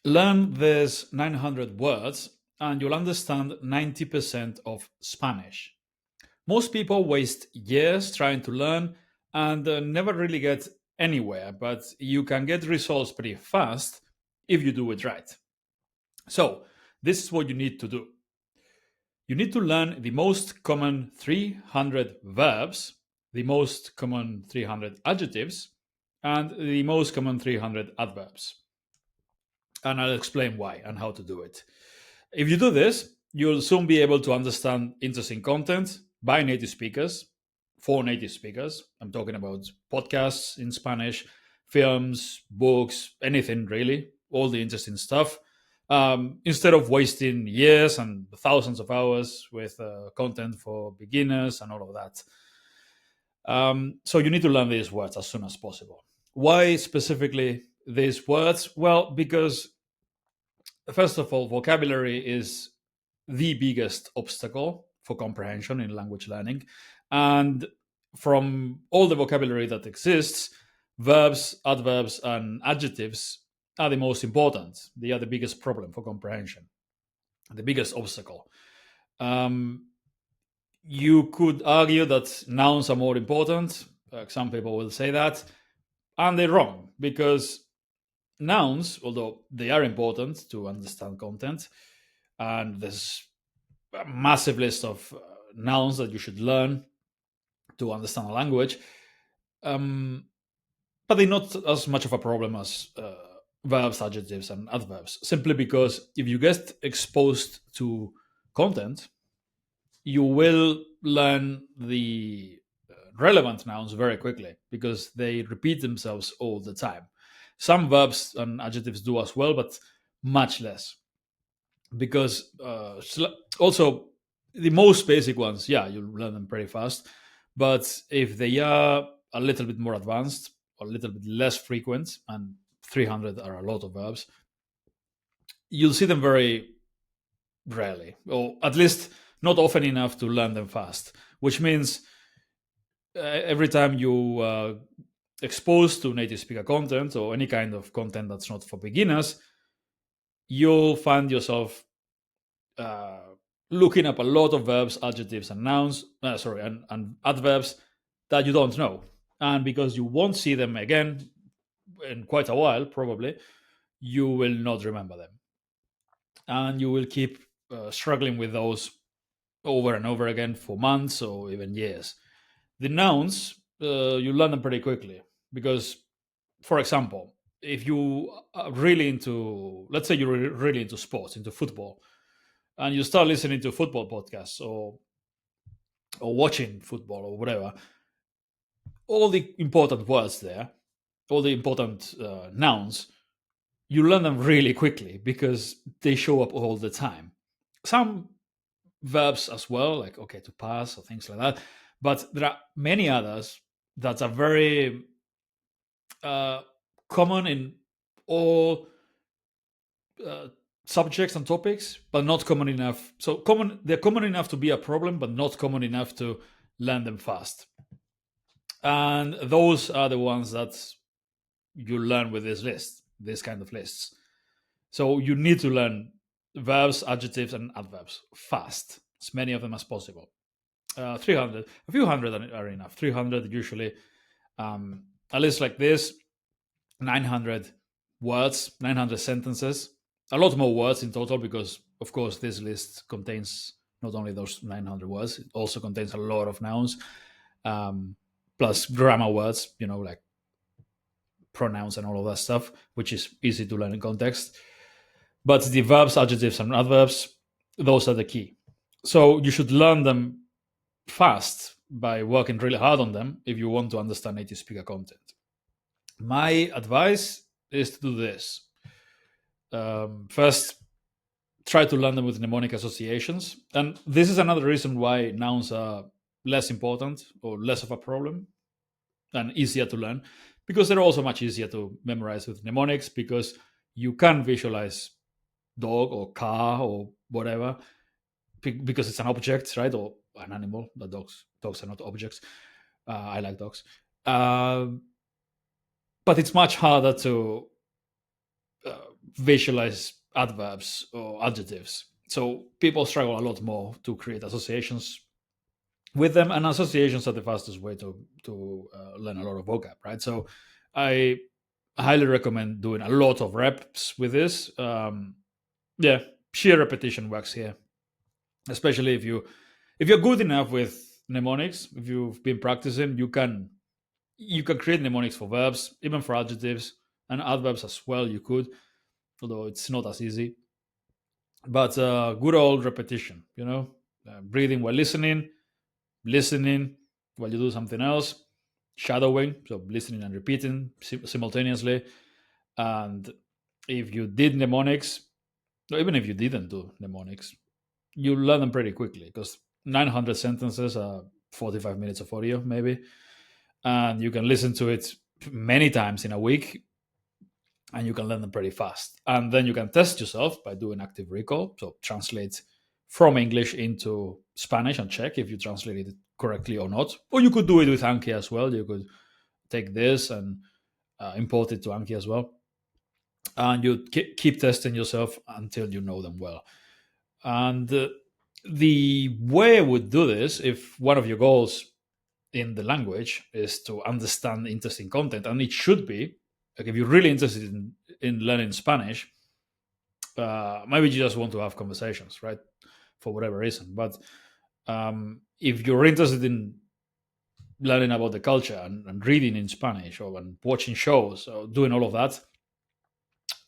Learn these 900 words and you'll understand 90% of Spanish. Most people waste years trying to learn and never really get anywhere, but you can get results pretty fast if you do it right. So, this is what you need to do. You need to learn the most common 300 verbs, the most common 300 adjectives, and the most common 300 adverbs. And I'll explain why and how to do it. If you do this, you'll soon be able to understand interesting content by native speakers, for native speakers. I'm talking about podcasts in Spanish, films, books, anything really, all the interesting stuff. Instead of wasting years and thousands of hours with content for beginners and all of that. So you need to learn these words as soon as possible. Why specifically these words? Well, because first of all, vocabulary is the biggest obstacle for comprehension in language learning. And from all the vocabulary that exists, verbs, adverbs, and adjectives are the most important. They are the biggest problem for comprehension, the biggest obstacle. You could argue that nouns are more important. Some people will say that. And they're wrong, because nouns, although they are important to understand content, and there's a massive list of nouns that you should learn to understand a language, but they're not as much of a problem as verbs, adjectives, and adverbs, simply because if you get exposed to content, you will learn the relevant nouns very quickly because they repeat themselves all the time. Some verbs and adjectives do as well, but much less. Because also the most basic ones, yeah, you'll learn them pretty fast. But if they are a little bit more advanced, or a little bit less frequent, and 300 are a lot of verbs, you'll see them very rarely, or at least not often enough to learn them fast, which means every time you exposed to native speaker content or any kind of content that's not for beginners, you'll find yourself looking up a lot of verbs, adjectives, and nouns, and adverbs that you don't know. And because you won't see them again in quite a while, probably, you will not remember them. And you will keep struggling with those over and over again for months or even years. The nouns, you learn them pretty quickly because, for example, if you are really into, let's say you're really into sports, into football, and you start listening to football podcasts or watching football or whatever, all the important words there, all the important nouns, you learn them really quickly because they show up all the time. Some verbs as well, like okay, to pass or things like that, but there are many others that are very common in all subjects and topics, but not common enough. So they're common enough to be a problem, but not common enough to learn them fast. And those are the ones that you learn with this kind of lists. So you need to learn verbs, adjectives, and adverbs fast, as many of them as possible. 300, a few hundred are enough. 300 usually, a list like this, 900 words, 900 sentences, a lot more words in total because, of course, this list contains not only those 900 words, it also contains a lot of nouns, plus grammar words, like pronouns and all of that stuff, which is easy to learn in context. But the verbs, adjectives, and adverbs, those are the key. So you should learn them fast by working really hard on them if you want to understand native speaker content. My advice is to do this. First, try to learn them with mnemonic associations. And this is another reason why nouns are less important or less of a problem and easier to learn, because they're also much easier to memorize with mnemonics because you can visualize dog or car or whatever because it's an object, right? Or an animal. The dogs are not objects. I like dogs. But it's much harder to visualize adverbs or adjectives. So people struggle a lot more to create associations with them, and associations are the fastest way to learn a lot of vocab, right? So I highly recommend doing a lot of reps with this. Yeah, sheer repetition works here, especially if you're good enough with mnemonics. If you've been practicing, you can create mnemonics for verbs, even for adjectives and adverbs as well. You could, although it's not as easy. But good old repetition, breathing while listening while you do something else, shadowing, so listening and repeating simultaneously. And if you did mnemonics, or even if you didn't do mnemonics, you learn them pretty quickly because 900 sentences are 45 minutes of audio, maybe. And you can listen to it many times in a week and you can learn them pretty fast. And then you can test yourself by doing active recall. So translate from English into Spanish and check if you translated it correctly or not. Or you could do it with Anki as well. You could take this and import it to Anki as well. And you keep testing yourself until you know them well. And the way I would do this, if one of your goals in the language is to understand interesting content, and it should be, like if you're really interested in learning Spanish, maybe you just want to have conversations, right? For whatever reason. But if you're interested in learning about the culture and reading in Spanish or and watching shows or doing all of that,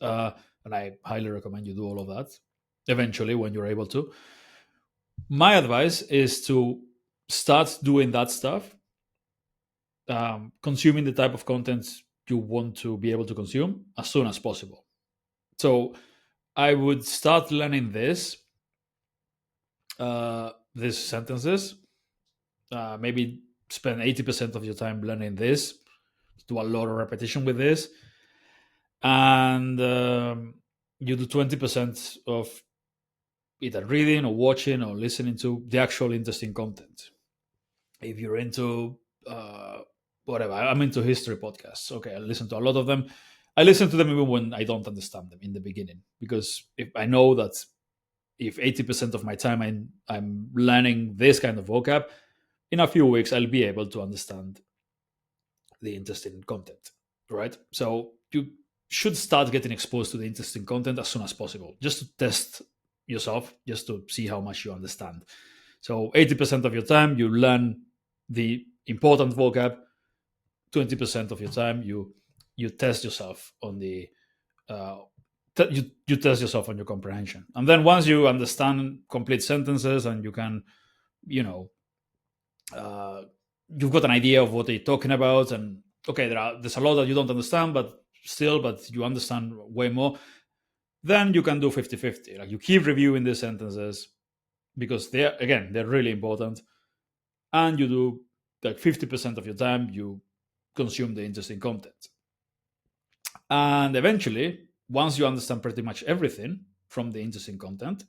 and I highly recommend you do all of that eventually when you're able to. My advice is to start doing that stuff, consuming the type of content you want to be able to consume as soon as possible. So I would start learning these sentences. Maybe spend 80% of your time learning this. Do a lot of repetition with this, and you do 20% of either reading or watching or listening to the actual interesting content. If you're into whatever, I'm into history podcasts. Okay, I listen to a lot of them. I listen to them even when I don't understand them in the beginning, because if I know that if 80% of my time I'm learning this kind of vocab, in a few weeks I'll be able to understand the interesting content, right? So you should start getting exposed to the interesting content as soon as possible, just to test yourself, just to see how much you understand. So 80% of your time you learn the important vocab, 20% of your time you test yourself on the you test yourself on your comprehension. And then once you understand complete sentences and you can, you've got an idea of what they're talking about, and okay, there's a lot that you don't understand, but you understand way more, then you can do 50-50. Like you keep reviewing these sentences because they're really important, and you do like 50% of your time you consume the interesting content. And eventually, once you understand pretty much everything from the interesting content,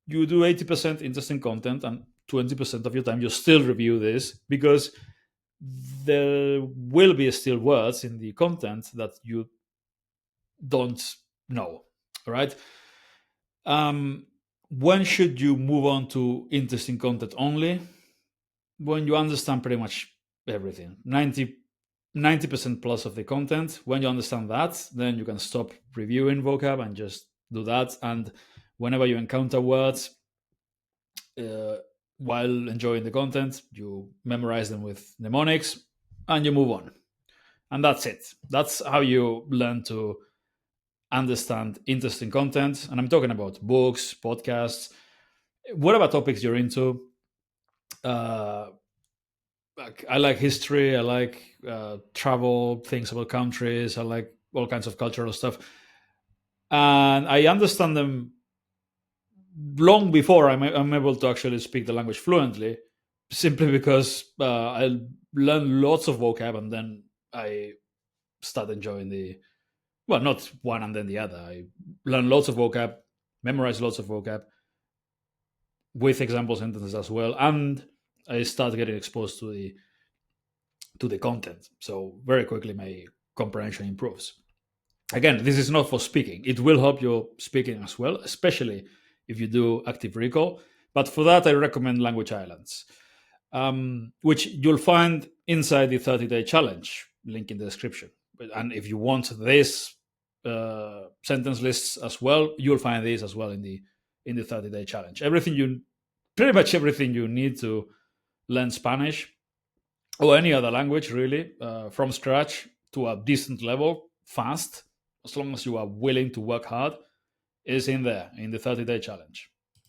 you do 80% interesting content, and 20% of your time you still review this, because there will be still words in the content that you don't know, right? When should you move on to interesting content only? When you understand pretty much everything, 90% plus of the content. When you understand that, then you can stop reviewing vocab and just do that. And whenever you encounter words while enjoying the content, you memorize them with mnemonics and you move on. And that's it. That's how you learn to understand interesting content. And I'm talking about books, podcasts, whatever topics you're into. I like history. I like travel, things about countries. I like all kinds of cultural stuff. And I understand them long before I'm able to actually speak the language fluently, simply because I learn lots of vocab and then I start enjoying not one and then the other. I learn lots of vocab, memorize lots of vocab with example sentences as well, and I start getting exposed to the content. So very quickly my comprehension improves. Again, this is not for speaking. It will help your speaking as well, especially if you do active recall. But for that, I recommend Language Islands, which you'll find inside the 30-day challenge, link in the description. And if you want this sentence lists as well, you'll find these as well in the 30-day challenge. Pretty much everything you need to learn Spanish or any other language, really, from scratch to a decent level, fast, as long as you are willing to work hard, is in there in the 30-day challenge.